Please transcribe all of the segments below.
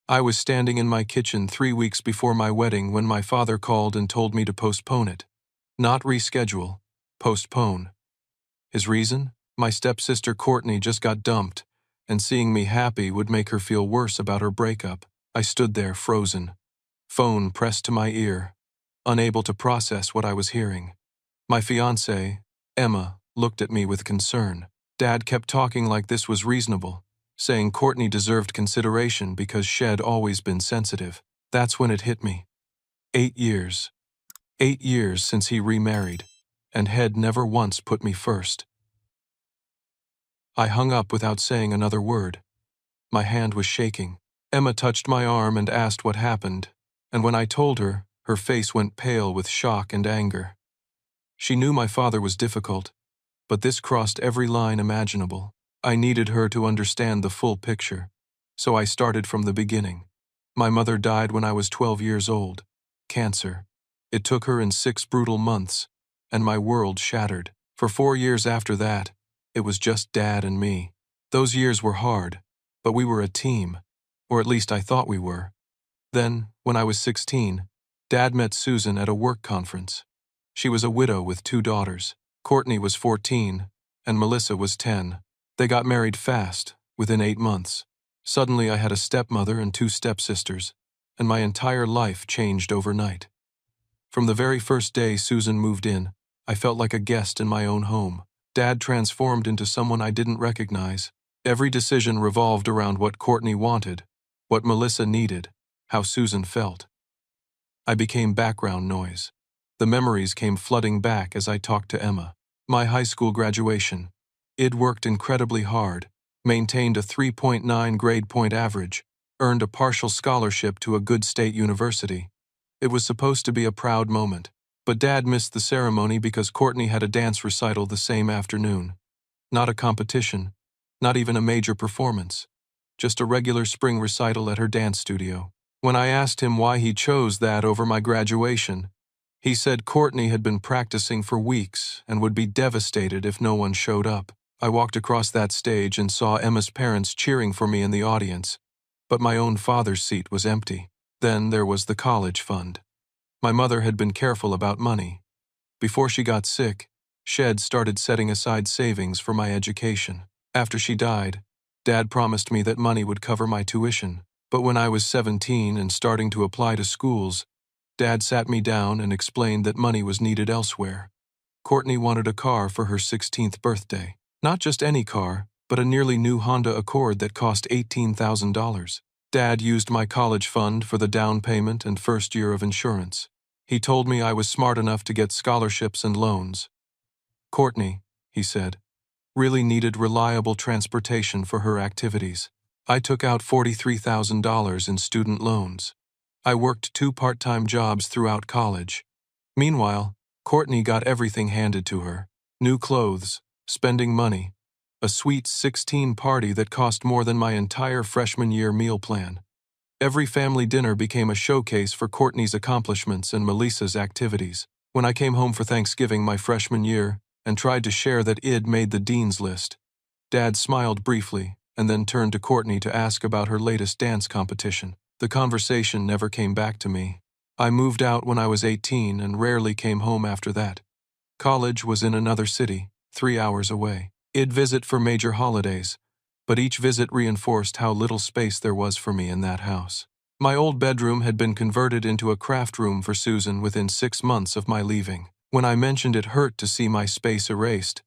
I was standing in my kitchen 3 weeks before my wedding when my father called and told me to postpone it. Not reschedule, postpone. His reason? My stepsister Courtney just got dumped, and seeing me happy would make her feel worse about her breakup. I stood there frozen, phone pressed to my ear, unable to process what I was hearing. My fiancée, Emma, looked at me with concern. Dad kept talking like this was reasonable, saying Courtney deserved consideration because she'd always been sensitive. That's when it hit me. 8 years. 8 years since he remarried, and had never once put me first. I hung up without saying another word. My hand was shaking. Emma touched my arm and asked what happened, and when I told her, her face went pale with shock and anger. She knew my father was difficult, but this crossed every line imaginable. I needed her to understand the full picture, so I started from the beginning. My mother died when I was 12 years old. Cancer. It took her in 6 brutal months, and my world shattered. For 4 years after that, it was just Dad and me. Those years were hard, but we were a team, or at least I thought we were. Then, when I was 16, Dad met Susan at a work conference. She was a widow with 2 daughters. Courtney was 14, and Melissa was 10. They got married fast, within 8 months. Suddenly I had a stepmother and 2 stepsisters, and my entire life changed overnight. From the very first day Susan moved in, I felt like a guest in my own home. Dad transformed into someone I didn't recognize. Every decision revolved around what Courtney wanted, what Melissa needed, how Susan felt. I became background noise. The memories came flooding back as I talked to Emma. My high school graduation. I'd worked incredibly hard, maintained a 3.9 grade point average, earned a partial scholarship to a good state university. It was supposed to be a proud moment, but Dad missed the ceremony because Courtney had a dance recital the same afternoon. Not a competition, not even a major performance, just a regular spring recital at her dance studio. When I asked him why he chose that over my graduation, he said Courtney had been practicing for weeks and would be devastated if no one showed up. I walked across that stage and saw Emma's parents cheering for me in the audience, but my own father's seat was empty. Then there was the college fund. My mother had been careful about money. Before she got sick, she'd started setting aside savings for my education. After she died, Dad promised me that money would cover my tuition. But when I was 17 and starting to apply to schools, Dad sat me down and explained that money was needed elsewhere. Courtney wanted a car for her 16th birthday. Not just any car, but a nearly new Honda Accord that cost $18,000. Dad used my college fund for the down payment and first year of insurance. He told me I was smart enough to get scholarships and loans. Courtney, he said, really needed reliable transportation for her activities. I took out $43,000 in student loans. I worked 2 part-time jobs throughout college. Meanwhile, Courtney got everything handed to her. New clothes, spending money, a sweet 16 party that cost more than my entire freshman year meal plan. Every family dinner became a showcase for Courtney's accomplishments and Melissa's activities. When I came home for Thanksgiving my freshman year and tried to share that I'd made the dean's list, Dad smiled briefly and then turned to Courtney to ask about her latest dance competition. The conversation never came back to me. I moved out when I was 18 and rarely came home after that. College was in another city, 3 hours away. I'd visit for major holidays, but each visit reinforced how little space there was for me in that house. My old bedroom had been converted into a craft room for Susan within 6 months of my leaving. When I mentioned it hurt to see my space erased,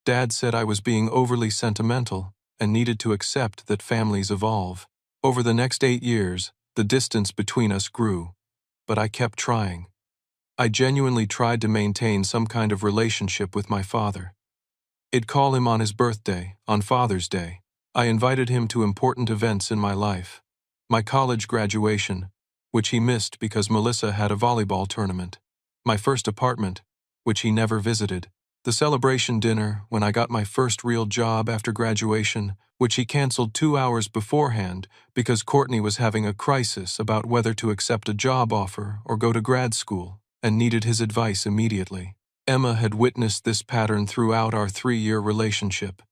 Dad said I was being overly sentimental and needed to accept that families evolve. Over the next 8 years, the distance between us grew, but I kept trying. I genuinely tried to maintain some kind of relationship with my father. I'd call him on his birthday, on Father's Day. I invited him to important events in my life. My college graduation, which he missed because Melissa had a volleyball tournament. My first apartment, which he never visited. The celebration dinner when I got my first real job after graduation, which he canceled 2 hours beforehand because Courtney was having a crisis about whether to accept a job offer or go to grad school and needed his advice immediately. Emma had witnessed this pattern throughout our 3-year relationship.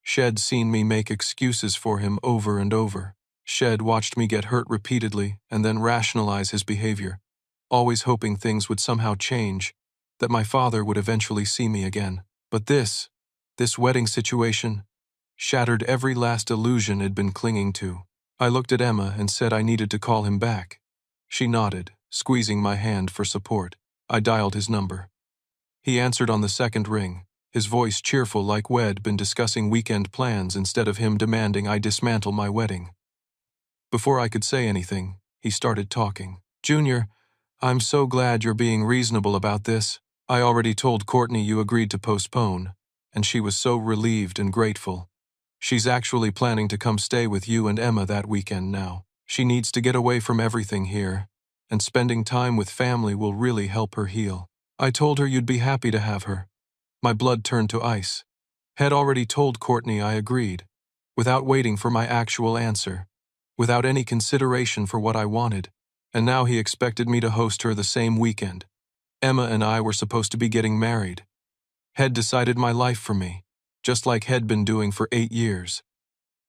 She'd seen me make excuses for him over and over. Shed watched me get hurt repeatedly and then rationalize his behavior, always hoping things would somehow change, that my father would eventually see me again. But this wedding situation, shattered every last illusion I'd been clinging to. I looked at Emma and said I needed to call him back. She nodded, squeezing my hand for support. I dialed his number. He answered on the second ring, his voice cheerful like we'd been discussing weekend plans instead of him demanding I dismantle my wedding. Before I could say anything, he started talking. Junior, I'm so glad you're being reasonable about this. I already told Courtney you agreed to postpone, and she was so relieved and grateful. She's actually planning to come stay with you and Emma that weekend now. She needs to get away from everything here, and spending time with family will really help her heal. I told her you'd be happy to have her. My blood turned to ice. Had already told Courtney I agreed, without waiting for my actual answer, without any consideration for what I wanted, and now he expected me to host her the same weekend. Emma and I were supposed to be getting married. Had decided my life for me, just like Had been doing for 8 years.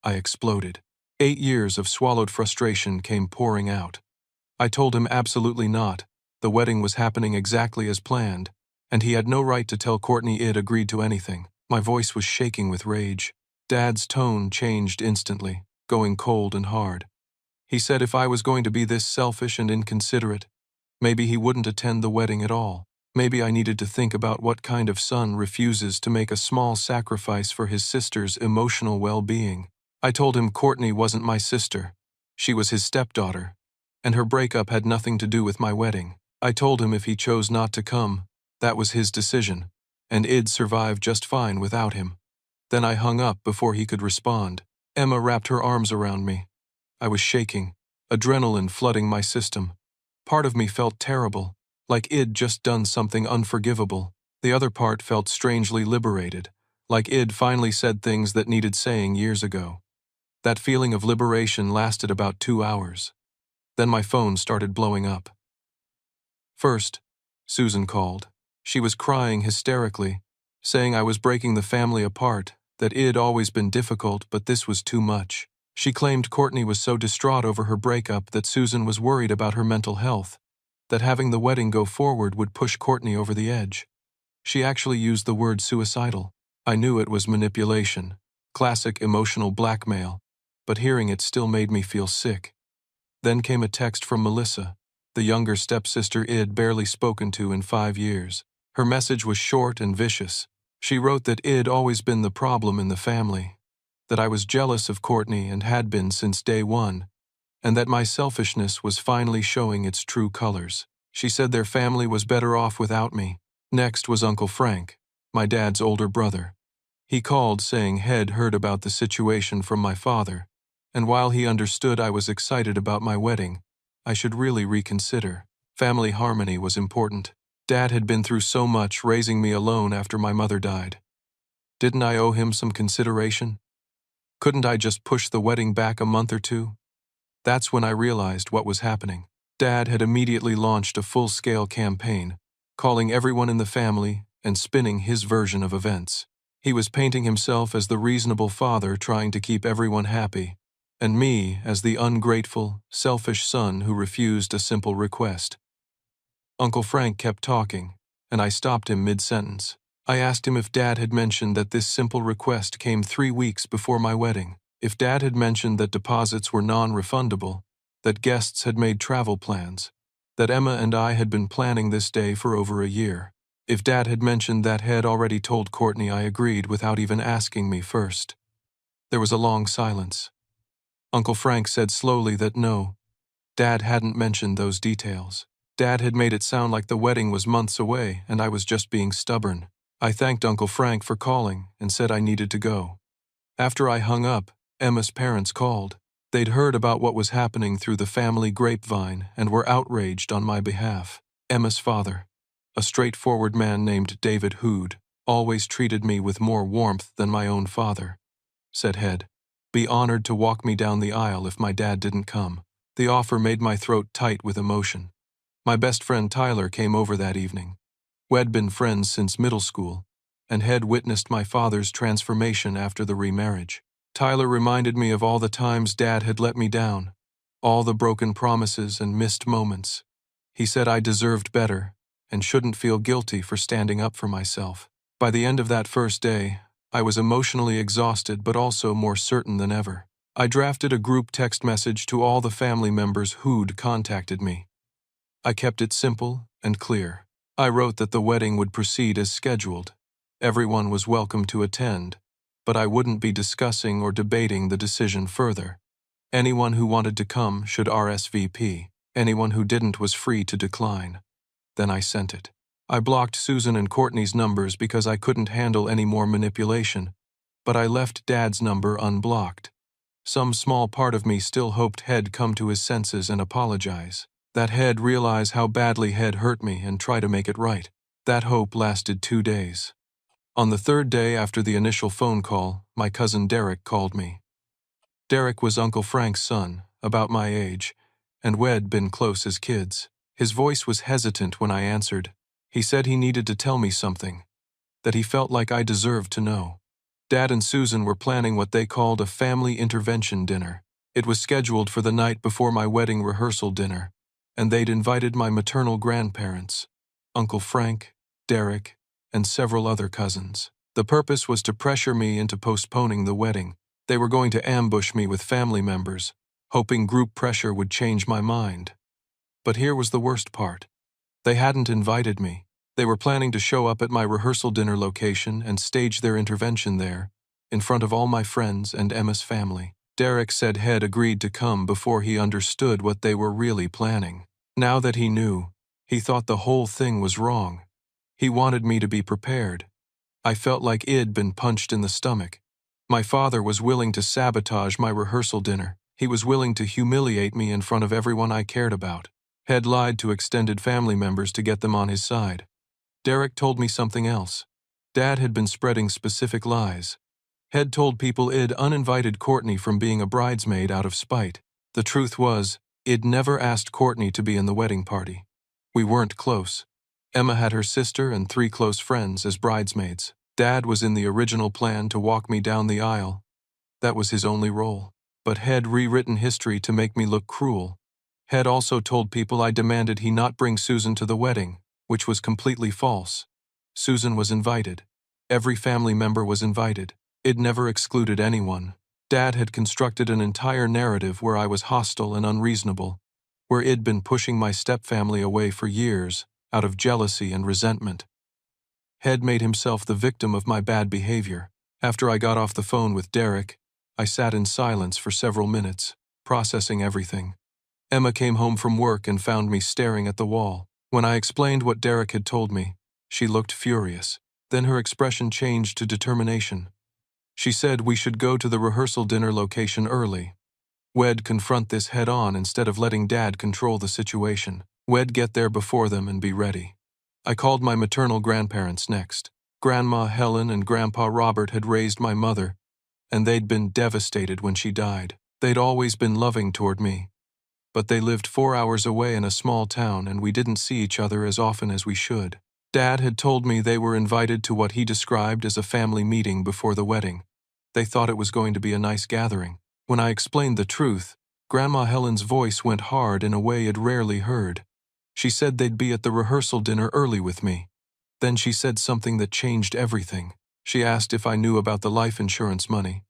I exploded. 8 years of swallowed frustration came pouring out. I told him absolutely not. The wedding was happening exactly as planned, and he had no right to tell Courtney I'd agreed to anything. My voice was shaking with rage. Dad's tone changed instantly, going cold and hard. He said if I was going to be this selfish and inconsiderate, maybe he wouldn't attend the wedding at all. Maybe I needed to think about what kind of son refuses to make a small sacrifice for his sister's emotional well-being. I told him Courtney wasn't my sister. She was his stepdaughter, and her breakup had nothing to do with my wedding. I told him if he chose not to come, that was his decision, and I'd survive just fine without him. Then I hung up before he could respond. Emma wrapped her arms around me. I was shaking, adrenaline flooding my system. Part of me felt terrible, like I'd just done something unforgivable. The other part felt strangely liberated, like I'd finally said things that needed saying years ago. That feeling of liberation lasted about 2 hours. Then my phone started blowing up. First, Susan called. She was crying hysterically, saying I was breaking the family apart, that I'd always been difficult but this was too much. She claimed Courtney was so distraught over her breakup that Susan was worried about her mental health, that having the wedding go forward would push Courtney over the edge. She actually used the word suicidal. I knew it was manipulation, classic emotional blackmail, but hearing it still made me feel sick. Then came a text from Melissa, the younger stepsister I'd barely spoken to in 5 years. Her message was short and vicious. She wrote that I'd always been the problem in the family, that I was jealous of Courtney and had been since day one, and that my selfishness was finally showing its true colors. She said their family was better off without me. Next was Uncle Frank, my dad's older brother. He called saying Had heard about the situation from my father, and while he understood I was excited about my wedding, I should really reconsider. Family harmony was important. Dad had been through so much raising me alone after my mother died. Didn't I owe him some consideration? Couldn't I just push the wedding back a month or two? That's when I realized what was happening. Dad had immediately launched a full-scale campaign, calling everyone in the family and spinning his version of events. He was painting himself as the reasonable father trying to keep everyone happy, and me as the ungrateful, selfish son who refused a simple request. Uncle Frank kept talking, and I stopped him mid-sentence. I asked him if Dad had mentioned that this simple request came 3 weeks before my wedding, if Dad had mentioned that deposits were non-refundable, that guests had made travel plans, that Emma and I had been planning this day for over a year, if Dad had mentioned that Had already told Courtney I agreed without even asking me first. There was a long silence. Uncle Frank said slowly that no, Dad hadn't mentioned those details. Dad had made it sound like the wedding was months away and I was just being stubborn. I thanked Uncle Frank for calling and said I needed to go. After I hung up, Emma's parents called. They'd heard about what was happening through the family grapevine and were outraged on my behalf. Emma's father, a straightforward man named David Hood, always treated me with more warmth than my own father, said Head. Be honored to walk me down the aisle if my dad didn't come. The offer made my throat tight with emotion. My best friend Tyler came over that evening. We'd been friends since middle school, and had witnessed my father's transformation after the remarriage. Tyler reminded me of all the times Dad had let me down, all the broken promises and missed moments. He said I deserved better and shouldn't feel guilty for standing up for myself. By the end of that first day, I was emotionally exhausted but also more certain than ever. I drafted a group text message to all the family members who'd contacted me. I kept it simple and clear. I wrote that the wedding would proceed as scheduled. Everyone was welcome to attend, but I wouldn't be discussing or debating the decision further. Anyone who wanted to come should RSVP. Anyone who didn't was free to decline. Then I sent it. I blocked Susan and Courtney's numbers because I couldn't handle any more manipulation, but I left Dad's number unblocked. Some small part of me still hoped He'd come to his senses and apologize. That He'd realize how badly He'd hurt me and try to make it right. That hope lasted 2 days. On the third day after the initial phone call, my cousin Derek called me. Derek was Uncle Frank's son, about my age, and we'd been close as kids. His voice was hesitant when I answered. He said he needed to tell me something, that he felt like I deserved to know. Dad and Susan were planning what they called a family intervention dinner. It was scheduled for the night before my wedding rehearsal dinner, and they'd invited my maternal grandparents, Uncle Frank, Derek, and several other cousins. The purpose was to pressure me into postponing the wedding. They were going to ambush me with family members, hoping group pressure would change my mind. But here was the worst part. They hadn't invited me. They were planning to show up at my rehearsal dinner location and stage their intervention there, in front of all my friends and Emma's family. Derek said He'd agreed to come before he understood what they were really planning. Now that he knew, he thought the whole thing was wrong. He wanted me to be prepared. I felt like I'd been punched in the stomach. My father was willing to sabotage my rehearsal dinner. He was willing to humiliate me in front of everyone I cared about. He'd lied to extended family members to get them on his side. Derek told me something else. Dad had been spreading specific lies. He'd told people I'd uninvited Courtney from being a bridesmaid out of spite. The truth was, I'd never asked Courtney to be in the wedding party. We weren't close. Emma had her sister and 3 close friends as bridesmaids. Dad was in the original plan to walk me down the aisle. That was his only role. But He'd rewritten history to make me look cruel. He'd also told people I demanded he not bring Susan to the wedding, which was completely false. Susan was invited. Every family member was invited. It never excluded anyone. Dad had constructed an entire narrative where I was hostile and unreasonable, where I'd been pushing my stepfamily away for years, out of jealousy and resentment. He'd made himself the victim of my bad behavior. After I got off the phone with Derek, I sat in silence for several minutes, processing everything. Emma came home from work and found me staring at the wall. When I explained what Derek had told me, she looked furious. Then her expression changed to determination. She said we should go to the rehearsal dinner location early. We'd confront this head-on instead of letting Dad control the situation. We'd get there before them and be ready. I called my maternal grandparents next. Grandma Helen and Grandpa Robert had raised my mother, and they'd been devastated when she died. They'd always been loving toward me, but they lived 4 hours away in a small town and we didn't see each other as often as we should. Dad had told me they were invited to what he described as a family meeting before the wedding. They thought it was going to be a nice gathering. When I explained the truth, Grandma Helen's voice went hard in a way I'd rarely heard. She said they'd be at the rehearsal dinner early with me. Then she said something that changed everything. She asked if I knew about the life insurance money.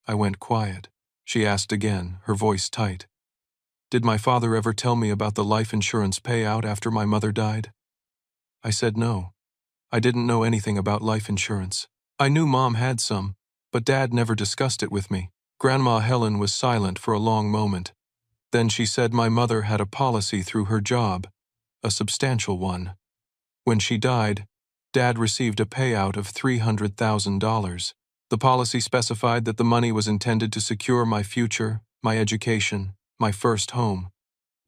I went quiet. She asked again, her voice tight. Did my father ever tell me about the life insurance payout after my mother died? I said no. I didn't know anything about life insurance. I knew Mom had some, but Dad never discussed it with me. Grandma Helen was silent for a long moment. Then she said my mother had a policy through her job, a substantial one. When she died, Dad received a payout of $300,000. The policy specified that the money was intended to secure my future, my education, my first home.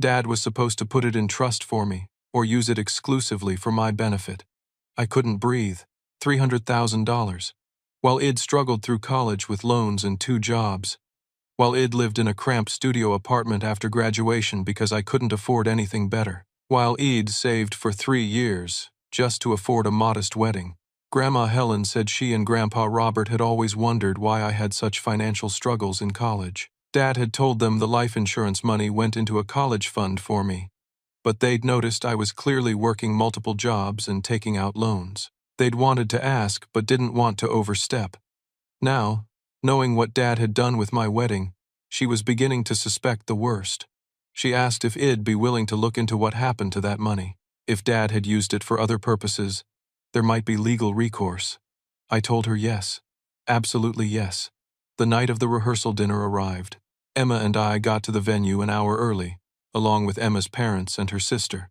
Dad was supposed to put it in trust for me, or use it exclusively for my benefit. I couldn't breathe. $300,000. While I'd struggled through college with loans and 2 jobs. While I'd lived in a cramped studio apartment after graduation because I couldn't afford anything better. While I'd saved for 3 years, just to afford a modest wedding. Grandma Helen said she and Grandpa Robert had always wondered why I had such financial struggles in college. Dad had told them the life insurance money went into a college fund for me, but they'd noticed I was clearly working multiple jobs and taking out loans. They'd wanted to ask but didn't want to overstep. Now, knowing what Dad had done with my wedding, she was beginning to suspect the worst. She asked if I'd be willing to look into what happened to that money. If Dad had used it for other purposes, there might be legal recourse. I told her yes. Absolutely yes. The night of the rehearsal dinner arrived. Emma and I got to the venue an hour early, along with Emma's parents and her sister.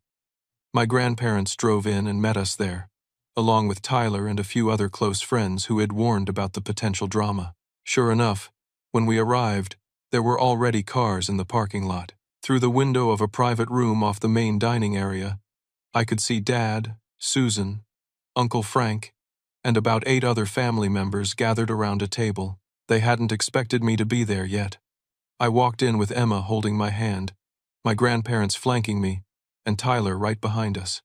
My grandparents drove in and met us there, along with Tyler and a few other close friends who had warned about the potential drama. Sure enough, when we arrived, there were already cars in the parking lot. Through the window of a private room off the main dining area, I could see Dad, Susan, Uncle Frank, and about 8 other family members gathered around a table. They hadn't expected me to be there yet. I walked in with Emma holding my hand, my grandparents flanking me, and Tyler right behind us.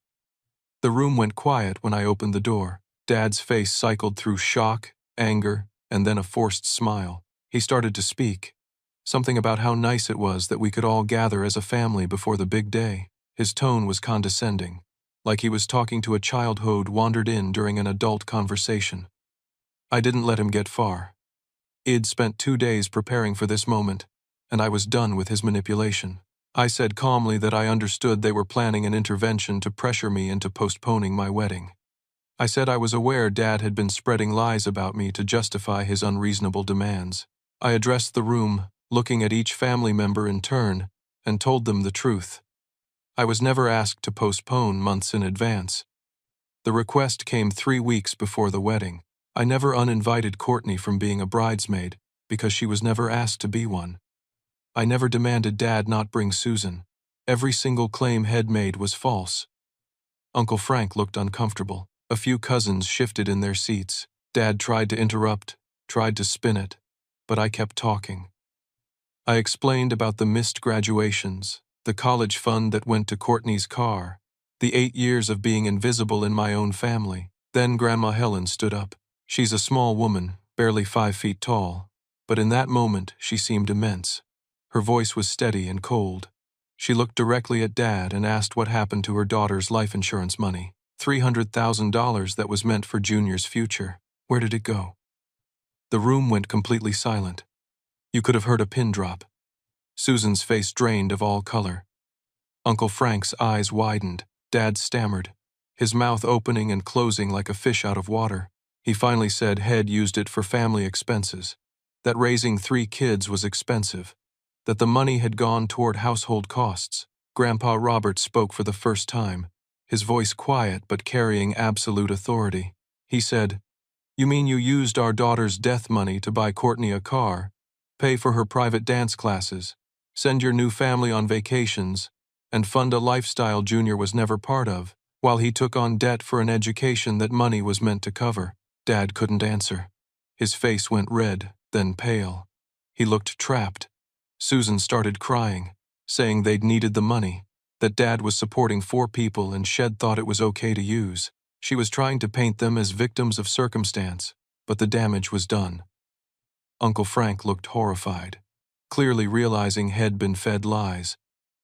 The room went quiet when I opened the door. Dad's face cycled through shock, anger, and then a forced smile. He started to speak, something about how nice it was that we could all gather as a family before the big day. His tone was condescending, like he was talking to a child who'd wandered in during an adult conversation. I didn't let him get far. I'd spent 2 days preparing for this moment, and I was done with his manipulation. I said calmly that I understood they were planning an intervention to pressure me into postponing my wedding. I said I was aware Dad had been spreading lies about me to justify his unreasonable demands. I addressed the room, looking at each family member in turn, and told them the truth. I was never asked to postpone months in advance. The request came 3 weeks before the wedding. I never uninvited Courtney from being a bridesmaid because she was never asked to be one. I never demanded Dad not bring Susan. Every single claim Head made was false. Uncle Frank looked uncomfortable. A few cousins shifted in their seats. Dad tried to interrupt, tried to spin it, but I kept talking. I explained about the missed graduations, the college fund that went to Courtney's car, the 8 years of being invisible in my own family. Then Grandma Helen stood up. She's a small woman, barely 5 feet tall, but in that moment she seemed immense. Her voice was steady and cold. She looked directly at Dad and asked what happened to her daughter's life insurance money. $300,000 that was meant for Junior's future. Where did it go? The room went completely silent. You could have heard a pin drop. Susan's face drained of all color. Uncle Frank's eyes widened. Dad stammered, his mouth opening and closing like a fish out of water. He finally said Head used it for family expenses, that raising 3 kids was expensive, that the money had gone toward household costs. Grandpa Robert spoke for the first time, his voice quiet but carrying absolute authority. He said, "You mean you used our daughter's death money to buy Courtney a car, pay for her private dance classes, send your new family on vacations, and fund a lifestyle Junior was never part of, while he took on debt for an education that money was meant to cover?" Dad couldn't answer. His face went red, then pale. He looked trapped. Susan started crying, saying they'd needed the money, that Dad was supporting 4 people and Shed thought it was okay to use. She was trying to paint them as victims of circumstance, but the damage was done. Uncle Frank looked horrified, clearly realizing He'd been fed lies.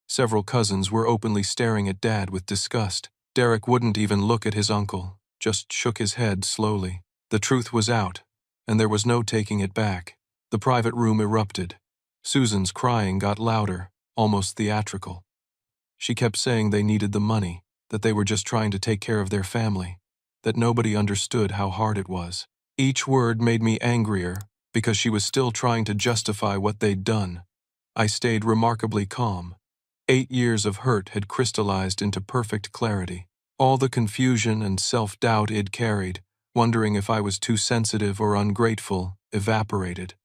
Several cousins were openly staring at Dad with disgust. Derek wouldn't even look at his uncle, just shook his head slowly. The truth was out, and there was no taking it back. The private room erupted. Susan's crying got louder, almost theatrical. She kept saying they needed the money, that they were just trying to take care of their family, that nobody understood how hard it was. Each word made me angrier because she was still trying to justify what they'd done. I stayed remarkably calm. 8 years of hurt had crystallized into perfect clarity. All the confusion and self-doubt I'd carried, wondering if I was too sensitive or ungrateful, evaporated.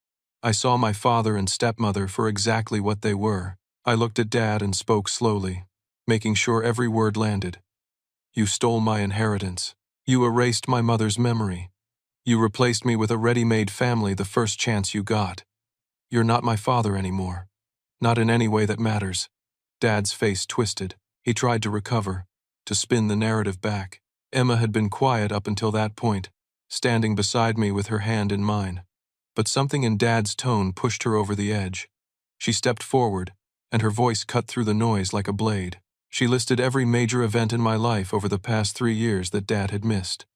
I saw my father and stepmother for exactly what they were. I looked at Dad and spoke slowly, making sure every word landed. "You stole my inheritance. You erased my mother's memory. You replaced me with a ready-made family the first chance you got. You're not my father anymore. Not in any way that matters." Dad's face twisted. He tried to recover, to spin the narrative back. Emma had been quiet up until that point, standing beside me with her hand in mine. But something in Dad's tone pushed her over the edge. She stepped forward, and her voice cut through the noise like a blade. She listed every major event in my life over the past 3 years that Dad had missed.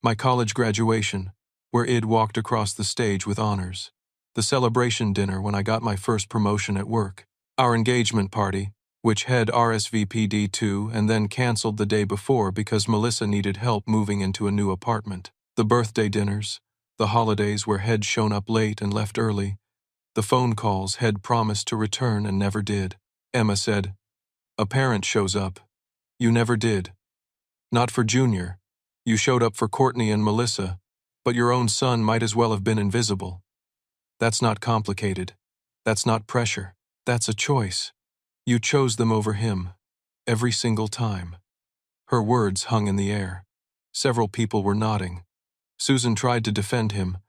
My college graduation, where Id walked across the stage with honors. The celebration dinner when I got my first promotion at work. Our engagement party, which had RSVP'd to and then canceled the day before because Melissa needed help moving into a new apartment. The birthday dinners, the holidays where Head shown up late and left early, the phone calls Head promised to return and never did. Emma said, "A parent shows up. You never did. Not for Junior. You showed up for Courtney and Melissa, but your own son might as well have been invisible. That's not complicated. That's not pressure. That's a choice. You chose them over him. Every single time." Her words hung in the air. Several people were nodding. Susan tried to defend him,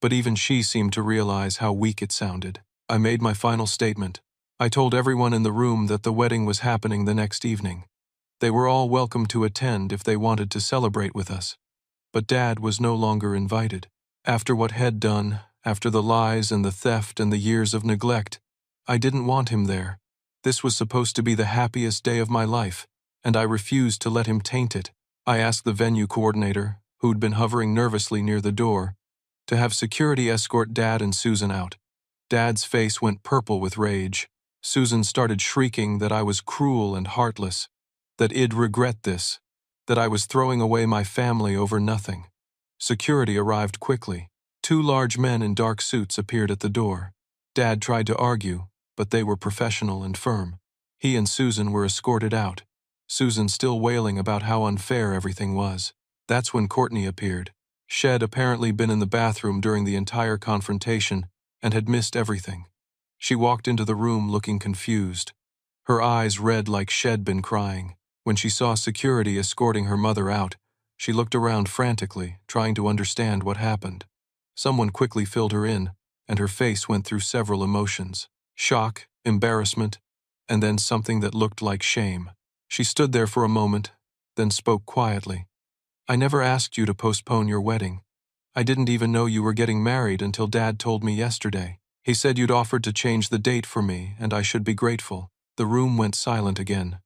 but even she seemed to realize how weak it sounded. I made my final statement. I told everyone in the room that the wedding was happening the next evening. They were all welcome to attend if they wanted to celebrate with us. But Dad was no longer invited. After what Head done, after the lies and the theft and the years of neglect, I didn't want him there. This was supposed to be the happiest day of my life, and I refused to let him taint it. I asked the venue coordinator, who'd been hovering nervously near the door, to have security escort Dad and Susan out. Dad's face went purple with rage. Susan started shrieking that I was cruel and heartless, that I'd regret this, that I was throwing away my family over nothing. Security arrived quickly. 2 large men in dark suits appeared at the door. Dad tried to argue, but they were professional and firm. He and Susan were escorted out, Susan still wailing about how unfair everything was. That's when Courtney appeared. She'd apparently been in the bathroom during the entire confrontation and had missed everything. She walked into the room looking confused. Her eyes red like she'd been crying. When she saw security escorting her mother out, she looked around frantically, trying to understand what happened. Someone quickly filled her in, and her face went through several emotions: shock, embarrassment, and then something that looked like shame. She stood there for a moment, then spoke quietly. "I never asked you to postpone your wedding. I didn't even know you were getting married until Dad told me yesterday. He said you'd offered to change the date for me, and I should be grateful." The room went silent again.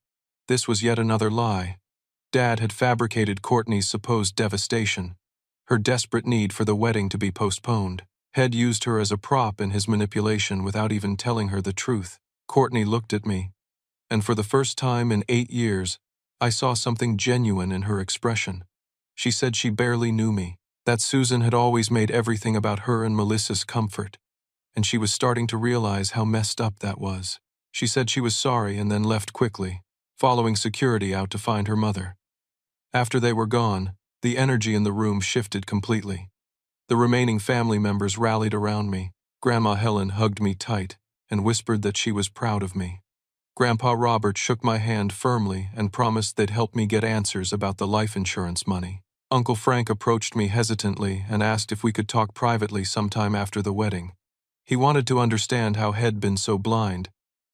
This was yet another lie. Dad had fabricated Courtney's supposed devastation, her desperate need for the wedding to be postponed. Had used her as a prop in his manipulation without even telling her the truth. Courtney looked at me, and for the first time in 8 years, I saw something genuine in her expression. She said she barely knew me, that Susan had always made everything about her and Melissa's comfort, and she was starting to realize how messed up that was. She said she was sorry and then left quickly, following security out to find her mother. After they were gone, the energy in the room shifted completely. The remaining family members rallied around me. Grandma Helen hugged me tight and whispered that she was proud of me. Grandpa Robert shook my hand firmly and promised they'd help me get answers about the life insurance money. Uncle Frank approached me hesitantly and asked if we could talk privately sometime after the wedding. He wanted to understand how He'd been so blind,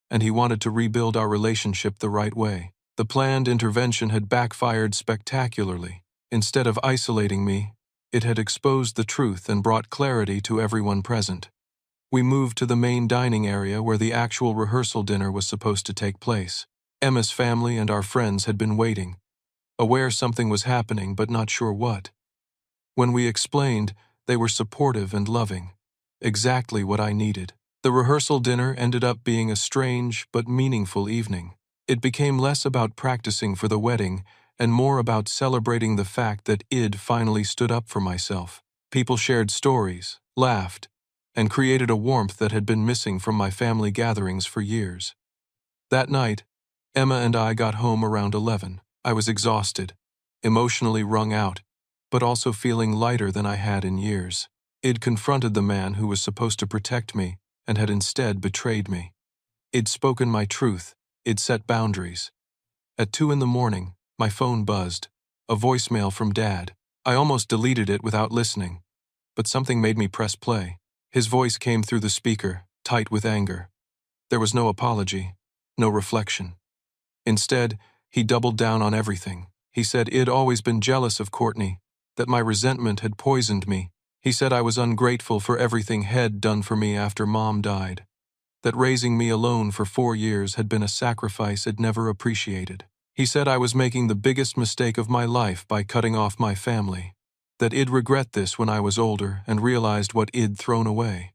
and he wanted to rebuild our relationship the right way. The planned intervention had backfired spectacularly. Instead of isolating me, it had exposed the truth and brought clarity to everyone present. We moved to the main dining area where the actual rehearsal dinner was supposed to take place. Emma's family and our friends had been waiting, aware something was happening but not sure what. When we explained, they were supportive and loving. Exactly what I needed. The rehearsal dinner ended up being a strange but meaningful evening. It became less about practicing for the wedding and more about celebrating the fact that I'd finally stood up for myself. People shared stories, laughed, and created a warmth that had been missing from my family gatherings for years. That night, Emma and I got home around 11. I was exhausted, emotionally wrung out, but also feeling lighter than I had in years. I'd confronted the man who was supposed to protect me and had instead betrayed me. I'd spoken my truth. I'd set boundaries. At 2 in the morning, my phone buzzed, a voicemail from Dad. I almost deleted it without listening, but something made me press play. His voice came through the speaker, tight with anger. There was no apology, no reflection. Instead, he doubled down on everything. He said I'd always been jealous of Courtney, that my resentment had poisoned me. He said I was ungrateful for everything had done for me after Mom died, that raising me alone for 4 years had been a sacrifice I'd never appreciated. He said I was making the biggest mistake of my life by cutting off my family, that I'd regret this when I was older and realized what I'd thrown away.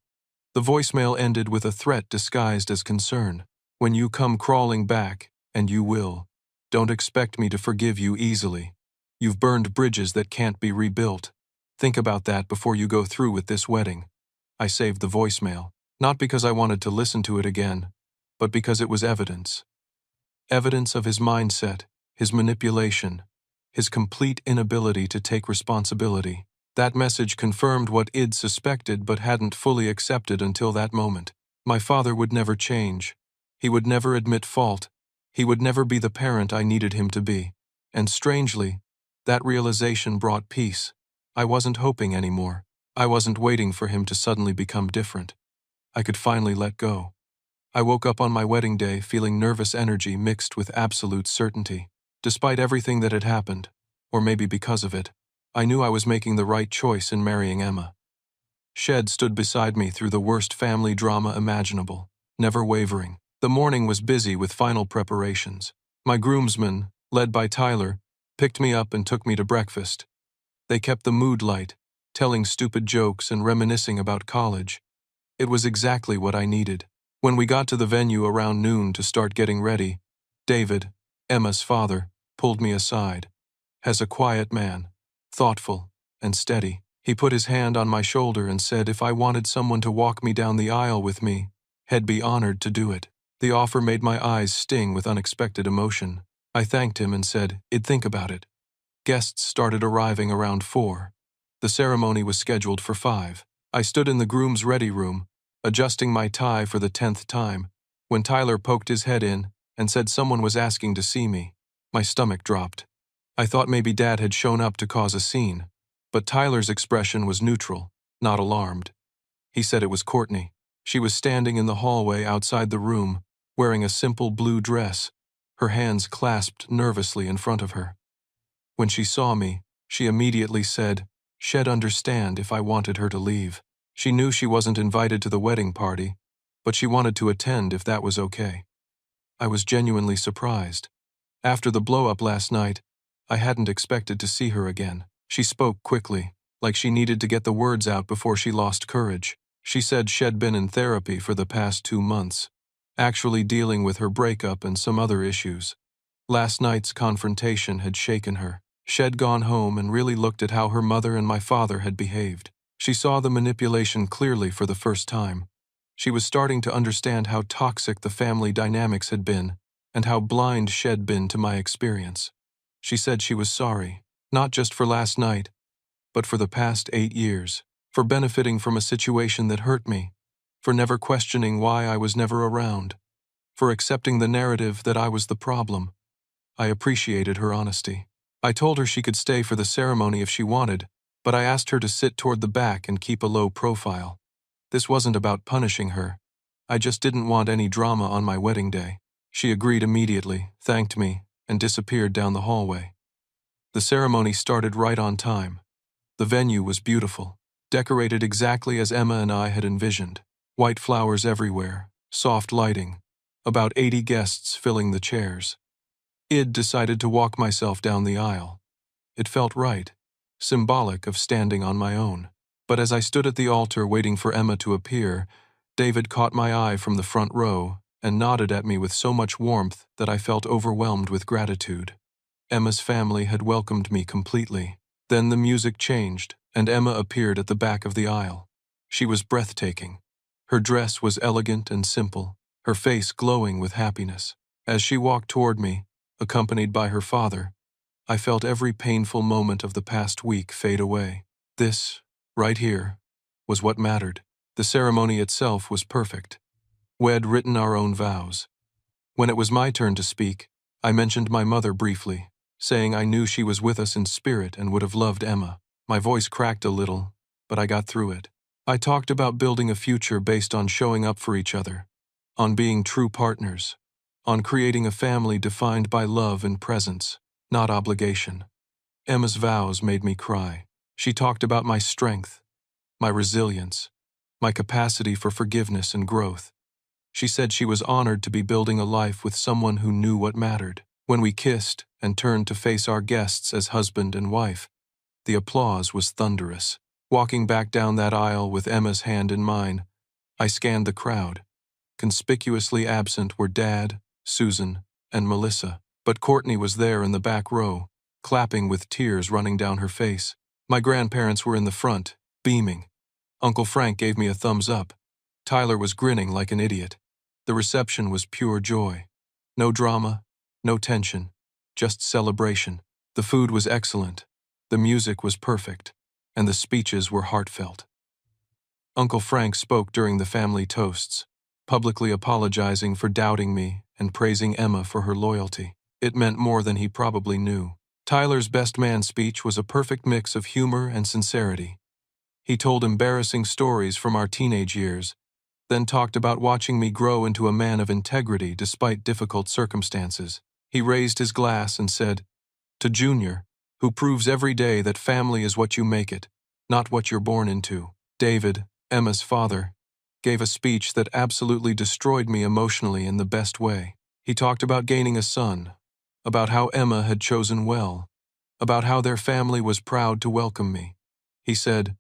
The voicemail ended with a threat disguised as concern. When you come crawling back, and you will, don't expect me to forgive you easily. You've burned bridges that can't be rebuilt. Think about that before you go through with this wedding. I saved the voicemail, not because I wanted to listen to it again, but because it was evidence. Evidence of his mindset, his manipulation, his complete inability to take responsibility. That message confirmed what I'd suspected but hadn't fully accepted until that moment. My father would never change. He would never admit fault. He would never be the parent I needed him to be. And strangely, that realization brought peace. I wasn't hoping anymore. I wasn't waiting for him to suddenly become different. I could finally let go. I woke up on my wedding day feeling nervous energy mixed with absolute certainty. Despite everything that had happened, or maybe because of it, I knew I was making the right choice in marrying Emma. Shed stood beside me through the worst family drama imaginable, never wavering. The morning was busy with final preparations. My groomsmen, led by Tyler, picked me up and took me to breakfast. They kept the mood light, telling stupid jokes and reminiscing about college. It was exactly what I needed. When we got to the venue around noon to start getting ready, David, Emma's father, pulled me aside. As a quiet man, thoughtful and steady, he put his hand on my shoulder and said if I wanted someone to walk me down the aisle with me, he'd be honored to do it. The offer made my eyes sting with unexpected emotion. I thanked him and said I'd think about it. Guests started arriving around 4. The ceremony was scheduled for 5. I stood in the groom's ready room, adjusting my tie for the 10th time, when Tyler poked his head in and said someone was asking to see me. My stomach dropped. I thought maybe Dad had shown up to cause a scene, but Tyler's expression was neutral, not alarmed. He said it was Courtney. She was standing in the hallway outside the room, wearing a simple blue dress, her hands clasped nervously in front of her. When she saw me, she immediately said she'd understand if I wanted her to leave. She knew she wasn't invited to the wedding party, but she wanted to attend if that was okay. I was genuinely surprised. After the blow-up last night, I hadn't expected to see her again. She spoke quickly, like she needed to get the words out before she lost courage. She said she'd been in therapy for the past 2 months, actually dealing with her breakup and some other issues. Last night's confrontation had shaken her. She'd gone home and really looked at how her mother and my father had behaved. She saw the manipulation clearly for the first time. She was starting to understand how toxic the family dynamics had been and how blind she'd been to my experience. She said she was sorry, not just for last night, but for the past 8 years, for benefiting from a situation that hurt me, for never questioning why I was never around, for accepting the narrative that I was the problem. I appreciated her honesty. I told her she could stay for the ceremony if she wanted, but I asked her to sit toward the back and keep a low profile. This wasn't about punishing her. I just didn't want any drama on my wedding day. She agreed immediately, thanked me, and disappeared down the hallway. The ceremony started right on time. The venue was beautiful, decorated exactly as Emma and I had envisioned. White flowers everywhere, soft lighting, about 80 guests filling the chairs. I'd decided to walk myself down the aisle. It felt right, symbolic of standing on my own. But as I stood at the altar waiting for Emma to appear, David caught my eye from the front row and nodded at me with so much warmth that I felt overwhelmed with gratitude. Emma's family had welcomed me completely. Then the music changed, and Emma appeared at the back of the aisle. She was breathtaking. Her dress was elegant and simple, her face glowing with happiness. As she walked toward me, accompanied by her father, I felt every painful moment of the past week fade away. This, right here, was what mattered. The ceremony itself was perfect. We'd written our own vows. When it was my turn to speak, I mentioned my mother briefly, saying I knew she was with us in spirit and would have loved Emma. My voice cracked a little, but I got through it. I talked about building a future based on showing up for each other, on being true partners, on creating a family defined by love and presence, not obligation. Emma's vows made me cry. She talked about my strength, my resilience, my capacity for forgiveness and growth. She said she was honored to be building a life with someone who knew what mattered. When we kissed and turned to face our guests as husband and wife, the applause was thunderous. Walking back down that aisle with Emma's hand in mine, I scanned the crowd. Conspicuously absent were Dad, Susan, and Melissa, but Courtney was there in the back row, clapping with tears running down her face. My grandparents were in the front, beaming. Uncle Frank gave me a thumbs up. Tyler was grinning like an idiot. The reception was pure joy. No drama, no tension, just celebration. The food was excellent, the music was perfect, and the speeches were heartfelt. Uncle Frank spoke during the family toasts, publicly apologizing for doubting me and praising Emma for her loyalty. It meant more than he probably knew. Tyler's best man speech was a perfect mix of humor and sincerity. He told embarrassing stories from our teenage years, then talked about watching me grow into a man of integrity despite difficult circumstances. He raised his glass and said, "To Junior, who proves every day that family is what you make it, not what you're born into." David, Emma's father, gave a speech that absolutely destroyed me emotionally in the best way. He talked about gaining a son, about how Emma had chosen well, about how their family was proud to welcome me. He said,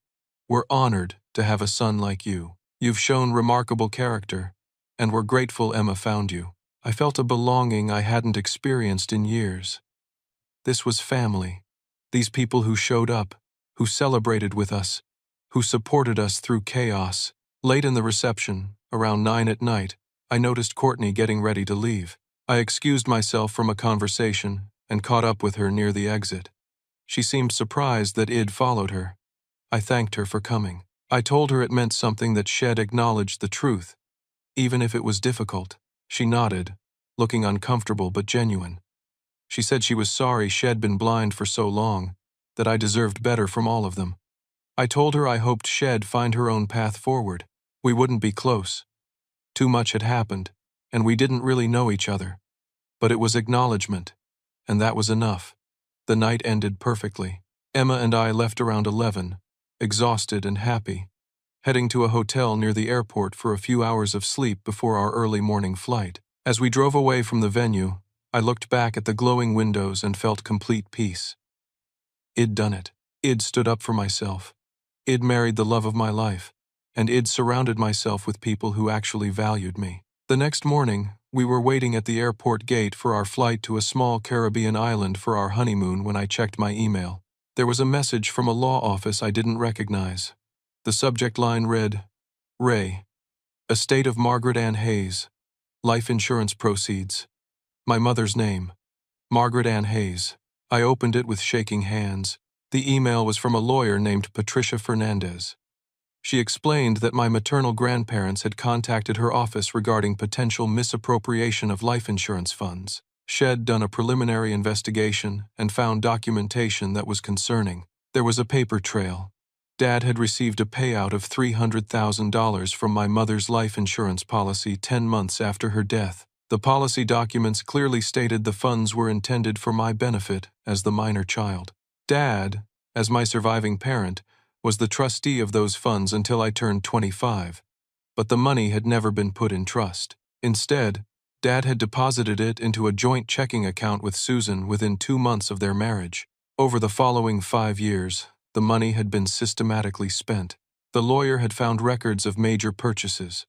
"We're honored to have a son like you. You've shown remarkable character, and we're grateful Emma found you." I felt a belonging I hadn't experienced in years. This was family. These people who showed up, who celebrated with us, who supported us through chaos. Late in the reception, around 9 at night, I noticed Courtney getting ready to leave. I excused myself from a conversation and caught up with her near the exit. She seemed surprised that Id followed her. I thanked her for coming. I told her it meant something that Shed acknowledged the truth, even if it was difficult. She nodded, looking uncomfortable but genuine. She said she was sorry Shed been blind for so long, that I deserved better from all of them. I told her I hoped Shed find her own path forward. We wouldn't be close. Too much had happened, and we didn't really know each other. But it was acknowledgement, and that was enough. The night ended perfectly. Emma and I left around 11, exhausted and happy, heading to a hotel near the airport for a few hours of sleep before our early morning flight. As we drove away from the venue, I looked back at the glowing windows and felt complete peace. I'd done it. I'd stood up for myself. I'd married the love of my life, and I'd surrounded myself with people who actually valued me. The next morning, we were waiting at the airport gate for our flight to a small Caribbean island for our honeymoon when I checked my email. There was a message from a law office I didn't recognize. The subject line read, "Ray, estate of Margaret Ann Hayes, life insurance proceeds." My mother's name, Margaret Ann Hayes. I opened it with shaking hands. The email was from a lawyer named Patricia Fernandez. She explained that my maternal grandparents had contacted her office regarding potential misappropriation of life insurance funds. She'd done a preliminary investigation and found documentation that was concerning. There was a paper trail. Dad had received a payout of $300,000 from my mother's life insurance policy 10 months after her death. The policy documents clearly stated the funds were intended for my benefit as the minor child. Dad, as my surviving parent, was the trustee of those funds until I turned 25, but the money had never been put in trust. Instead, Dad had deposited it into a joint checking account with Susan within 2 months of their marriage. Over the following 5 years, the money had been systematically spent. The lawyer had found records of major purchases: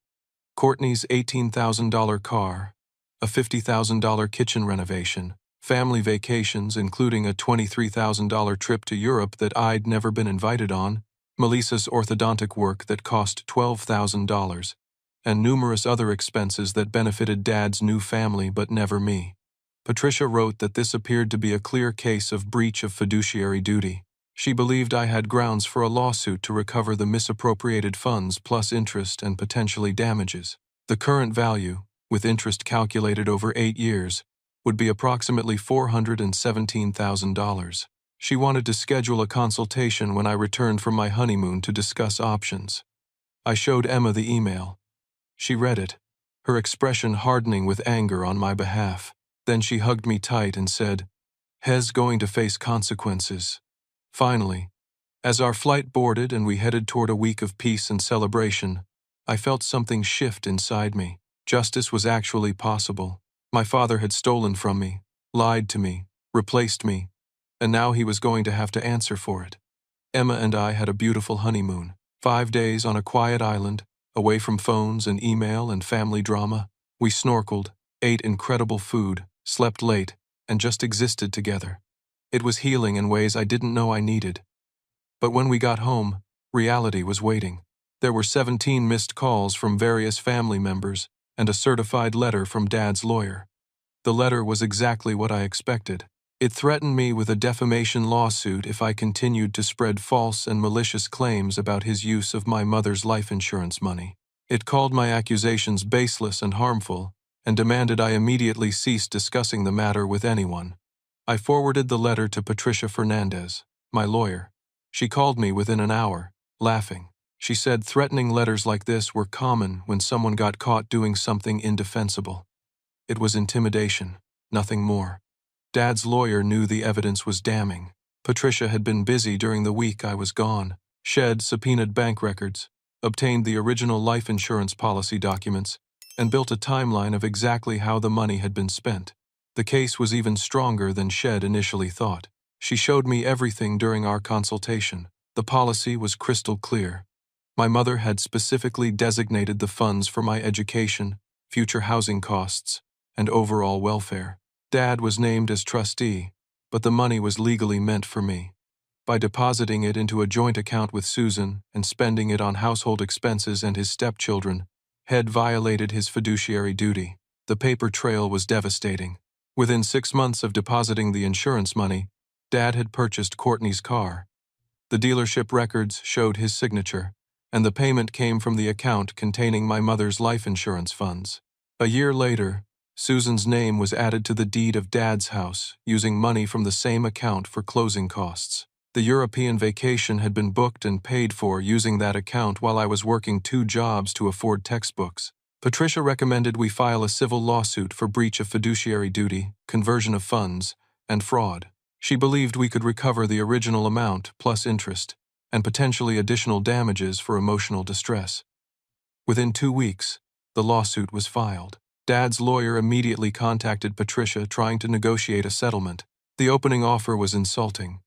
Courtney's $18,000 car, a $50,000 kitchen renovation, family vacations including a $23,000 trip to Europe that I'd never been invited on, Melissa's orthodontic work that cost $12,000, and numerous other expenses that benefited Dad's new family but never me. Patricia wrote that this appeared to be a clear case of breach of fiduciary duty. She believed I had grounds for a lawsuit to recover the misappropriated funds plus interest and potentially damages. The current value, with interest calculated over 8 years, would be approximately $417,000. She wanted to schedule a consultation when I returned from my honeymoon to discuss options. I showed Emma the email. She read it, her expression hardening with anger on my behalf. Then she hugged me tight and said, "Hez going to face consequences." Finally, As our flight boarded and we headed toward a week of peace and celebration, I felt something shift inside me. Justice was actually possible. My father had stolen from me, lied to me, replaced me, and now he was going to have to answer for it. Emma and I had a beautiful honeymoon. 5 days on a quiet island, away from phones and email and family drama. We snorkeled, ate incredible food, slept late, and just existed together. It was healing in ways I didn't know I needed. But when we got home, reality was waiting. There were 17 missed calls from various family members and a certified letter from Dad's lawyer. The letter was exactly what I expected. It threatened me with a defamation lawsuit if I continued to spread false and malicious claims about his use of my mother's life insurance money. It called my accusations baseless and harmful, and demanded I immediately cease discussing the matter with anyone. I forwarded the letter to Patricia Fernandez, my lawyer. She called me within an hour, laughing. She said threatening letters like this were common when someone got caught doing something indefensible. It was intimidation, nothing more. Dad's lawyer knew the evidence was damning. Patricia had been busy during the week I was gone. Shed subpoenaed bank records, obtained the original life insurance policy documents, and built a timeline of exactly how the money had been spent. The case was even stronger than Shed initially thought. She showed me everything during our consultation. The policy was crystal clear. My mother had specifically designated the funds for my education, future housing costs, and overall welfare. Dad was named as trustee, but the money was legally meant for me. By depositing it into a joint account with Susan and spending it on household expenses and his stepchildren, Head violated his fiduciary duty. The paper trail was devastating. Within 6 months of depositing the insurance money, Dad had purchased Courtney's car. The dealership records showed his signature, and the payment came from the account containing my mother's life insurance funds. A year later, Susan's name was added to the deed of Dad's house, using money from the same account for closing costs. The European vacation had been booked and paid for using that account while I was working 2 jobs to afford textbooks. Patricia recommended we file a civil lawsuit for breach of fiduciary duty, conversion of funds, and fraud. She believed we could recover the original amount plus interest, and potentially additional damages for emotional distress. Within 2 weeks, the lawsuit was filed. Dad's lawyer immediately contacted Patricia trying to negotiate a settlement. The opening offer was insulting.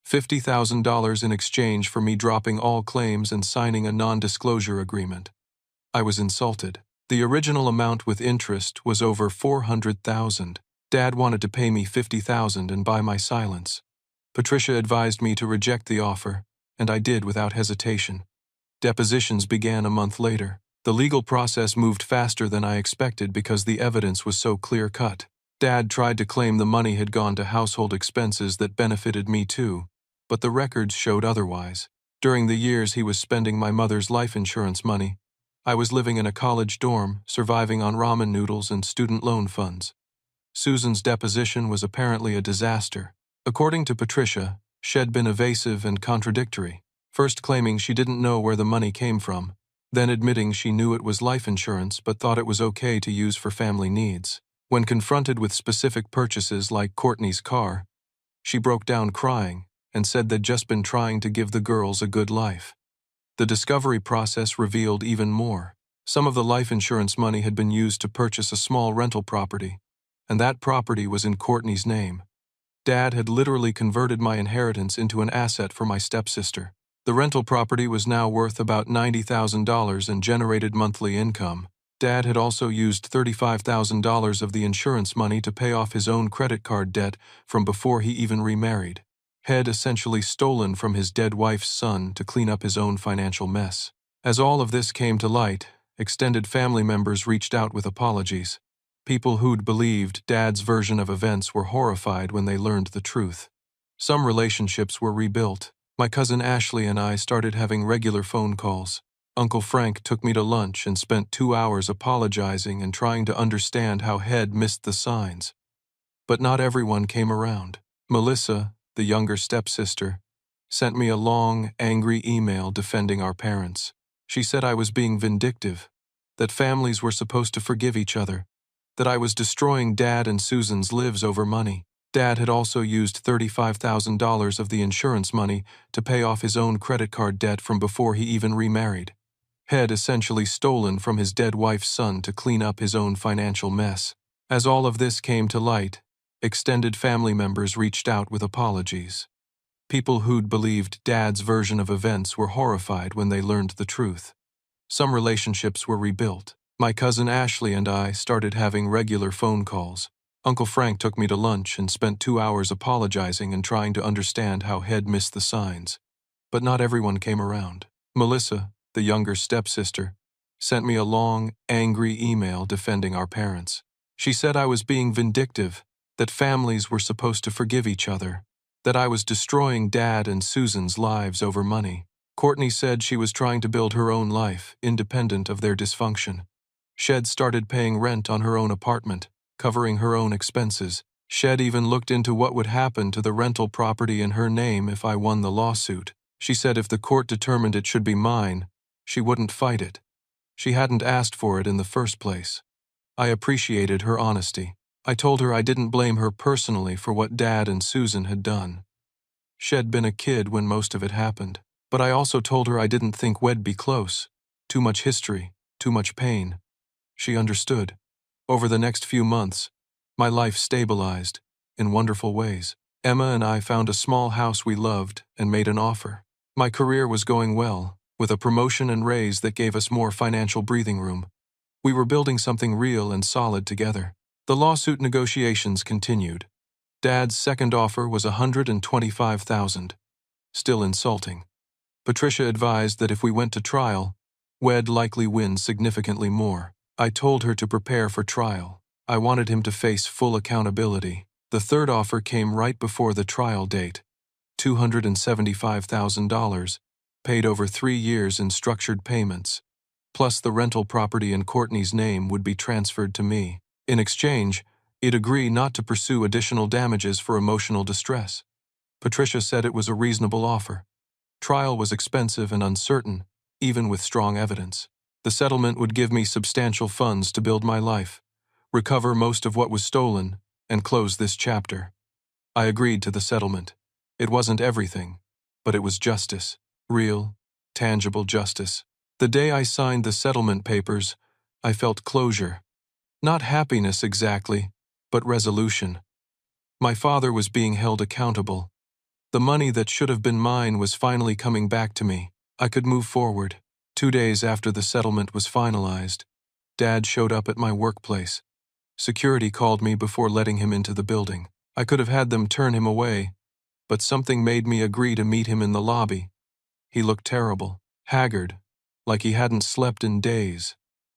$50,000 in exchange for me dropping all claims and signing a non-disclosure agreement. I was insulted. The original amount with interest was over $400,000. Dad wanted to pay me $50,000 and buy my silence. Patricia advised me to reject the offer, and I did without hesitation. Depositions began a month later. The legal process moved faster than I expected because the evidence was so clear-cut. Dad tried to claim the money had gone to household expenses that benefited me too, but the records showed otherwise. During the years he was spending my mother's life insurance money, I was living in a college dorm, surviving on ramen noodles and student loan funds. Susan's deposition was apparently a disaster. According to Patricia, she'd been evasive and contradictory, first claiming she didn't know where the money came from, then admitting she knew it was life insurance but thought it was okay to use for family needs. When confronted with specific purchases like Courtney's car, she broke down crying and said they'd just been trying to give the girls a good life. The discovery process revealed even more. Some of the life insurance money had been used to purchase a small rental property, and that property was in Courtney's name. Dad had literally converted my inheritance into an asset for my stepsister. The rental property was now worth about $90,000 and generated monthly income. Dad had also used $35,000 of the insurance money to pay off his own credit card debt from before he even remarried. Had essentially stolen from his dead wife's son to clean up his own financial mess. As all of this came to light, extended family members reached out with apologies. People who'd believed Dad's version of events were horrified when they learned the truth. Some relationships were rebuilt. My cousin Ashley and I started having regular phone calls. Uncle Frank took me to lunch and spent 2 hours apologizing and trying to understand how Head missed the signs. But not everyone came around. Melissa, the younger stepsister, sent me a long, angry email defending our parents. She said I was being vindictive, that families were supposed to forgive each other, that I was destroying Dad and Susan's lives over money. Dad had also used $35,000 of the insurance money to pay off his own credit card debt from before he even remarried. Had essentially stolen from his dead wife's son to clean up his own financial mess. As all of this came to light, extended family members reached out with apologies. People who'd believed Dad's version of events were horrified when they learned the truth. Some relationships were rebuilt. My cousin Ashley and I started having regular phone calls. Uncle Frank took me to lunch and spent 2 hours apologizing and trying to understand how Head missed the signs. But not everyone came around. Melissa, the younger stepsister, sent me a long, angry email defending our parents. She said I was being vindictive, that families were supposed to forgive each other, that I was destroying Dad and Susan's lives over money. Courtney said she was trying to build her own life, independent of their dysfunction. Shed started paying rent on her own apartment, covering her own expenses. Shed even looked into what would happen to the rental property in her name if I won the lawsuit. She said if the court determined it should be mine, she wouldn't fight it. She hadn't asked for it in the first place. I appreciated her honesty. I told her I didn't blame her personally for what Dad and Susan had done. She'd been a kid when most of it happened. But I also told her I didn't think we'd be close. Too much history, too much pain. She understood. Over the next few months, my life stabilized in wonderful ways. Emma and I found a small house we loved and made an offer. My career was going well, with a promotion and raise that gave us more financial breathing room. We were building something real and solid together. The lawsuit negotiations continued. Dad's second offer was $125,000. Still insulting. Patricia advised that if we went to trial, we'd likely win significantly more. I told her to prepare for trial. I wanted him to face full accountability. The third offer came right before the trial date. $275,000, paid over 3 years in structured payments, plus the rental property in Courtney's name would be transferred to me. In exchange, he'd agree not to pursue additional damages for emotional distress. Patricia said it was a reasonable offer. Trial was expensive and uncertain, even with strong evidence. The settlement would give me substantial funds to build my life, recover most of what was stolen, and close this chapter. I agreed to the settlement. It wasn't everything, but it was justice. Real, tangible justice. The day I signed the settlement papers, I felt closure. Not happiness exactly, but resolution. My father was being held accountable. The money that should have been mine was finally coming back to me. I could move forward. 2 days after the settlement was finalized, Dad showed up at my workplace. Security called me before letting him into the building. I could have had them turn him away, but something made me agree to meet him in the lobby. He looked terrible, haggard, like he hadn't slept in days.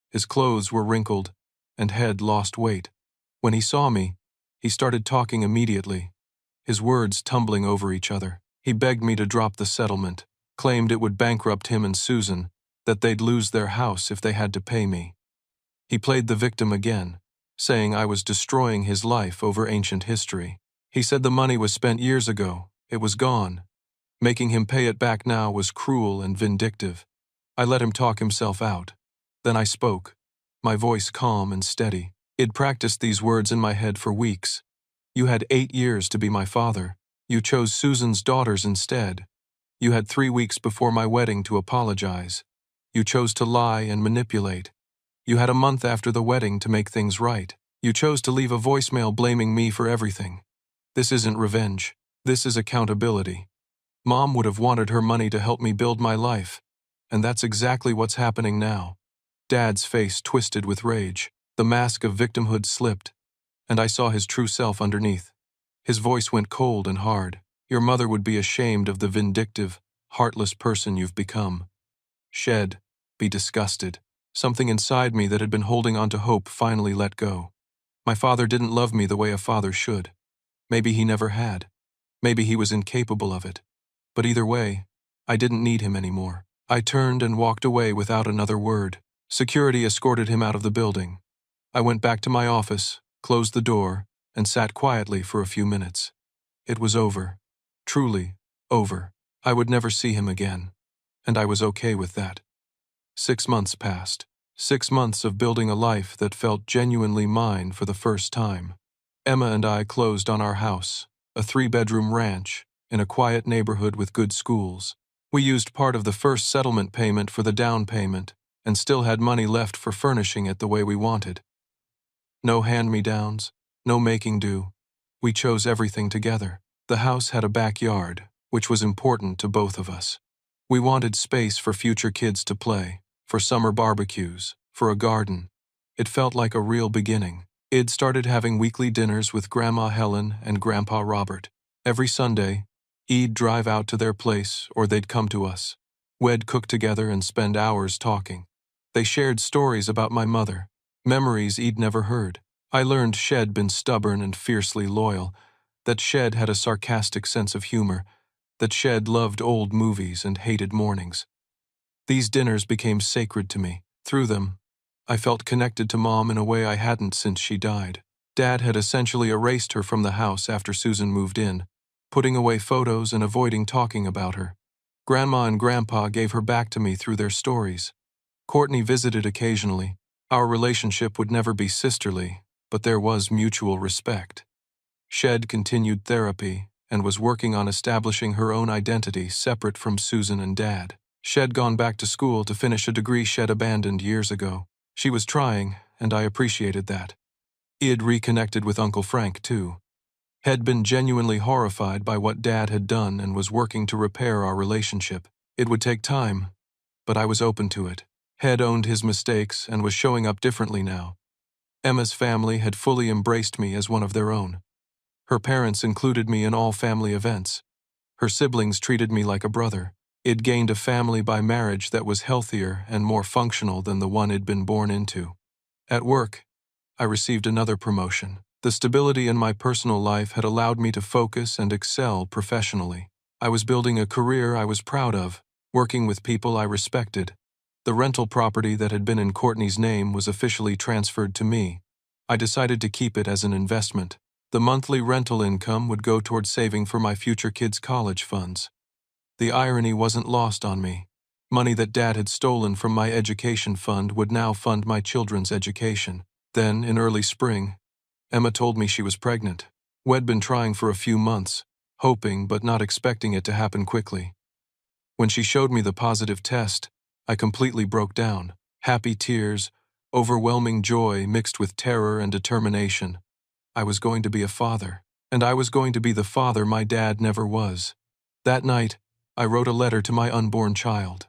His clothes were wrinkled, and had lost weight. When he saw me, he started talking immediately, his words tumbling over each other. He begged me to drop the settlement, claimed it would bankrupt him and Susan, that they'd lose their house if they had to pay me. He played the victim again, saying I was destroying his life over ancient history. He said the money was spent years ago, it was gone. Making him pay it back now was cruel and vindictive. I let him talk himself out. Then I spoke, my voice calm and steady. I'd practiced these words in my head for weeks. You had 8 years to be my father. You chose Susan's daughters instead. You had 3 weeks before my wedding to apologize. You chose to lie and manipulate. You had a month after the wedding to make things right. You chose to leave a voicemail blaming me for everything. This isn't revenge. This is accountability. Mom would have wanted her money to help me build my life, and that's exactly what's happening now. Dad's face twisted with rage. The mask of victimhood slipped, and I saw his true self underneath. His voice went cold and hard. Your mother would be ashamed of the vindictive, heartless person you've become. Shed, be disgusted. Something inside me that had been holding on to hope finally let go. My father didn't love me the way a father should. Maybe he never had. Maybe he was incapable of it. But either way, I didn't need him anymore. I turned and walked away without another word. Security escorted him out of the building. I went back to my office, closed the door, and sat quietly for a few minutes. It was over. Truly, over. I would never see him again. And I was okay with that. 6 months passed. 6 months of building a life that felt genuinely mine for the first time. Emma and I closed on our house, a 3-bedroom ranch, in a quiet neighborhood with good schools. We used part of the first settlement payment for the down payment, and still had money left for furnishing it the way we wanted. No hand-me-downs, no making do. We chose everything together. The house had a backyard, which was important to both of us. We wanted space for future kids to play, for summer barbecues, for a garden. It felt like a real beginning. Id started having weekly dinners with Grandma Helen and Grandpa Robert. Every Sunday, I'd drive out to their place or they'd come to us. We'd cook together and spend hours talking. They shared stories about my mother, memories I'd never heard. I learned Shed been stubborn and fiercely loyal, that Shed had a sarcastic sense of humor, that Shed loved old movies and hated mornings. These dinners became sacred to me. Through them, I felt connected to Mom in a way I hadn't since she died. Dad had essentially erased her from the house after Susan moved in, putting away photos and avoiding talking about her. Grandma and Grandpa gave her back to me through their stories. Courtney visited occasionally. Our relationship would never be sisterly, but there was mutual respect. Shed continued therapy and was working on establishing her own identity separate from Susan and Dad. Shed gone back to school to finish a degree Shed abandoned years ago. She was trying, and I appreciated that. Id reconnected with Uncle Frank, too. Had been genuinely horrified by what Dad had done and was working to repair our relationship. It would take time, but I was open to it. Had owned his mistakes and was showing up differently now. Emma's family had fully embraced me as one of their own. Her parents included me in all family events. Her siblings treated me like a brother. It gained a family by marriage that was healthier and more functional than the one it'd been born into. At work, I received another promotion. The stability in my personal life had allowed me to focus and excel professionally. I was building a career I was proud of, working with people I respected. The rental property that had been in Courtney's name was officially transferred to me. I decided to keep it as an investment. The monthly rental income would go toward saving for my future kids' college funds. The irony wasn't lost on me. Money that Dad had stolen from my education fund would now fund my children's education. Then, in early spring, Emma told me she was pregnant. We'd been trying for a few months, hoping but not expecting it to happen quickly. When she showed me the positive test, I completely broke down. Happy tears, overwhelming joy mixed with terror and determination. I was going to be a father, and I was going to be the father my dad never was. That night, I wrote a letter to my unborn child.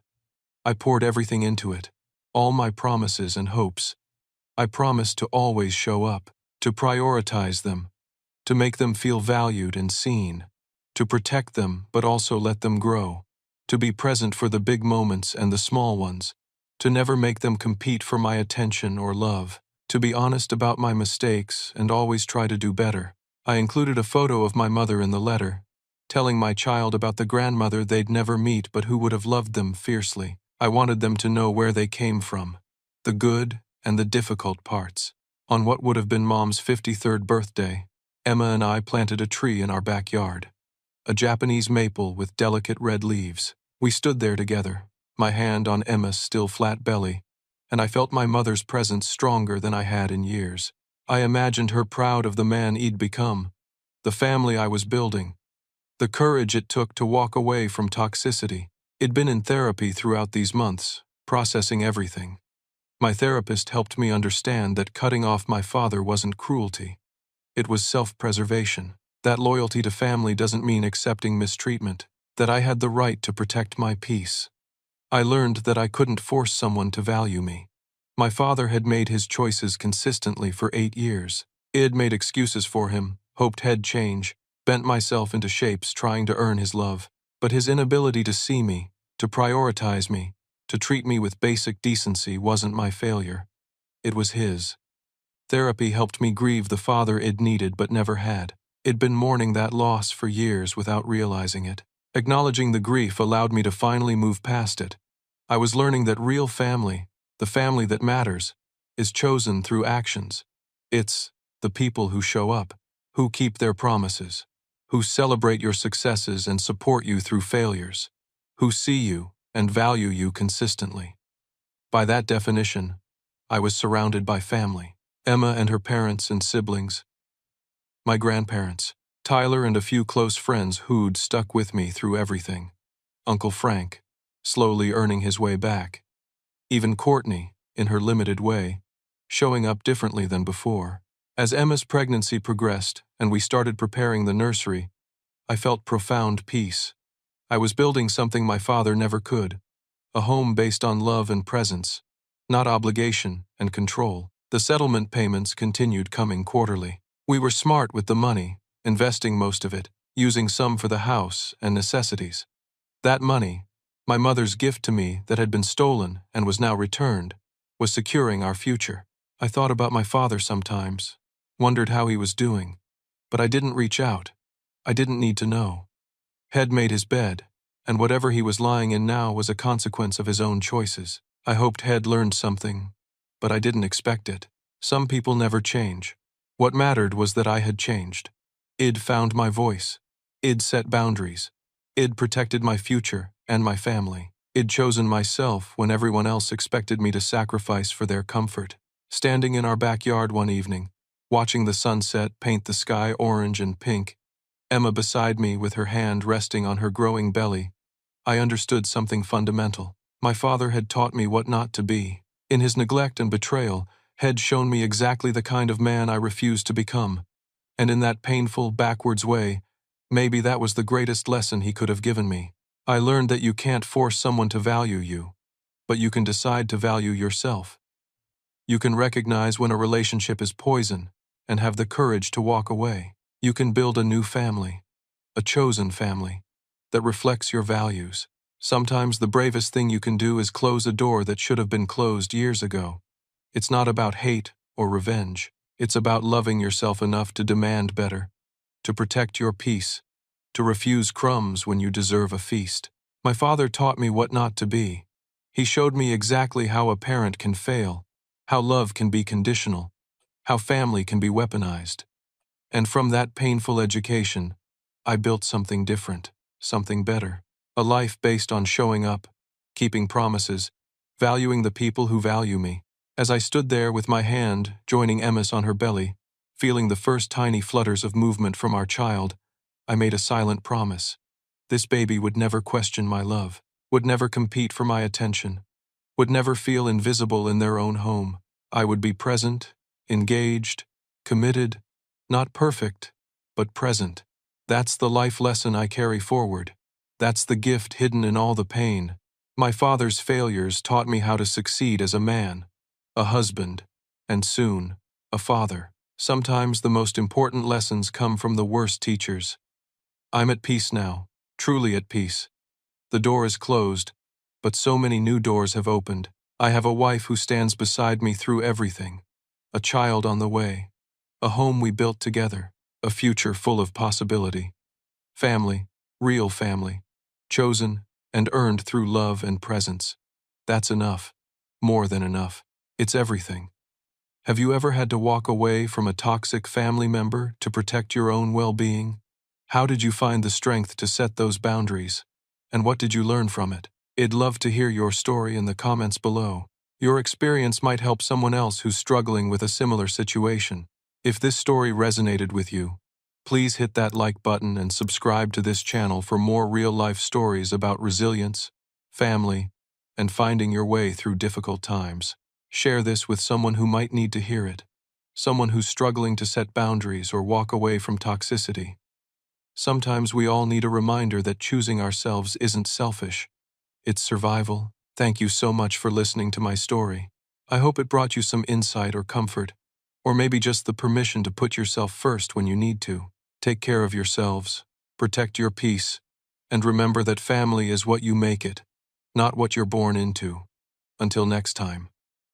I poured everything into it, all my promises and hopes. I promised to always show up, to prioritize them, to make them feel valued and seen, to protect them but also let them grow, to be present for the big moments and the small ones, to never make them compete for my attention or love, to be honest about my mistakes and always try to do better. I included a photo of my mother in the letter, telling my child about the grandmother they'd never meet but who would have loved them fiercely. I wanted them to know where they came from, the good and the difficult parts. On what would have been Mom's 53rd birthday, Emma and I planted a tree in our backyard, a Japanese maple with delicate red leaves. We stood there together, my hand on Emma's still flat belly, and I felt my mother's presence stronger than I had in years. I imagined her proud of the man I'd become, the family I was building, the courage it took to walk away from toxicity. I'd been in therapy throughout these months, processing everything. My therapist helped me understand that cutting off my father wasn't cruelty. It was self-preservation. That loyalty to family doesn't mean accepting mistreatment, that I had the right to protect my peace. I learned that I couldn't force someone to value me. My father had made his choices consistently for 8 years. I'd made excuses for him, hoped he'd change, bent myself into shapes trying to earn his love. But his inability to see me, to prioritize me, to treat me with basic decency wasn't my failure. It was his. Therapy helped me grieve the father I'd needed but never had. I'd been mourning that loss for years without realizing it. Acknowledging the grief allowed me to finally move past it. I was learning that real family, the family that matters, is chosen through actions. It's the people who show up, who keep their promises, who celebrate your successes and support you through failures, who see you and value you consistently. By that definition, I was surrounded by family. Emma and her parents and siblings, My grandparents, Tyler, and a few close friends who'd stuck with me through everything. Uncle Frank, slowly earning his way back. Even Courtney, in her limited way, showing up differently than before. As Emma's pregnancy progressed and we started preparing the nursery, I felt profound peace. I was building something my father never could, a home based on love and presence, not obligation and control. The settlement payments continued coming quarterly. We were smart with the money, investing most of it, using some for the house and necessities. That money, my mother's gift to me that had been stolen and was now returned, was securing our future. I thought about my father sometimes, wondered how he was doing, but I didn't reach out. I didn't need to know. Head made his bed, and whatever he was lying in now was a consequence of his own choices. I hoped Head learned something, but I didn't expect it. Some people never change. What mattered was that I had changed. Id found my voice. Id set boundaries. Id protected my future and my family. Id chosen myself when everyone else expected me to sacrifice for their comfort. Standing in our backyard one evening, watching the sunset paint the sky orange and pink, Emma beside me with her hand resting on her growing belly, I understood something fundamental. My father had taught me what not to be. In his neglect and betrayal, had shown me exactly the kind of man I refused to become. And in that painful, backwards way, maybe that was the greatest lesson he could have given me. I learned that you can't force someone to value you, but you can decide to value yourself. You can recognize when a relationship is poison and have the courage to walk away. You can build a new family, a chosen family, that reflects your values. Sometimes the bravest thing you can do is close a door that should have been closed years ago. It's not about hate or revenge. It's about loving yourself enough to demand better, to protect your peace, to refuse crumbs when you deserve a feast. My father taught me what not to be. He showed me exactly how a parent can fail, how love can be conditional, how family can be weaponized. And from that painful education, I built something different, something better. A life based on showing up, keeping promises, valuing the people who value me. As I stood there with my hand joining Emma's on her belly, feeling the first tiny flutters of movement from our child, I made a silent promise. This baby would never question my love, would never compete for my attention, would never feel invisible in their own home. I would be present, engaged, committed, not perfect, but present. That's the life lesson I carry forward. That's the gift hidden in all the pain. My father's failures taught me how to succeed as a man, a husband, and soon, a father. Sometimes the most important lessons come from the worst teachers. I'm at peace now, truly at peace. The door is closed, but so many new doors have opened. I have a wife who stands beside me through everything, a child on the way, a home we built together, a future full of possibility. Family, real family, chosen and earned through love and presence. That's enough, more than enough. It's everything. Have you ever had to walk away from a toxic family member to protect your own well-being? How did you find the strength to set those boundaries? And what did you learn from it? I'd love to hear your story in the comments below. Your experience might help someone else who's struggling with a similar situation. If this story resonated with you, please hit that like button and subscribe to this channel for more real-life stories about resilience, family, and finding your way through difficult times. Share this with someone who might need to hear it, someone who's struggling to set boundaries or walk away from toxicity. Sometimes we all need a reminder that choosing ourselves isn't selfish. It's survival. Thank you so much for listening to my story. I hope it brought you some insight or comfort, or maybe just the permission to put yourself first when you need to. Take care of yourselves, protect your peace, and remember that family is what you make it, not what you're born into. Until next time.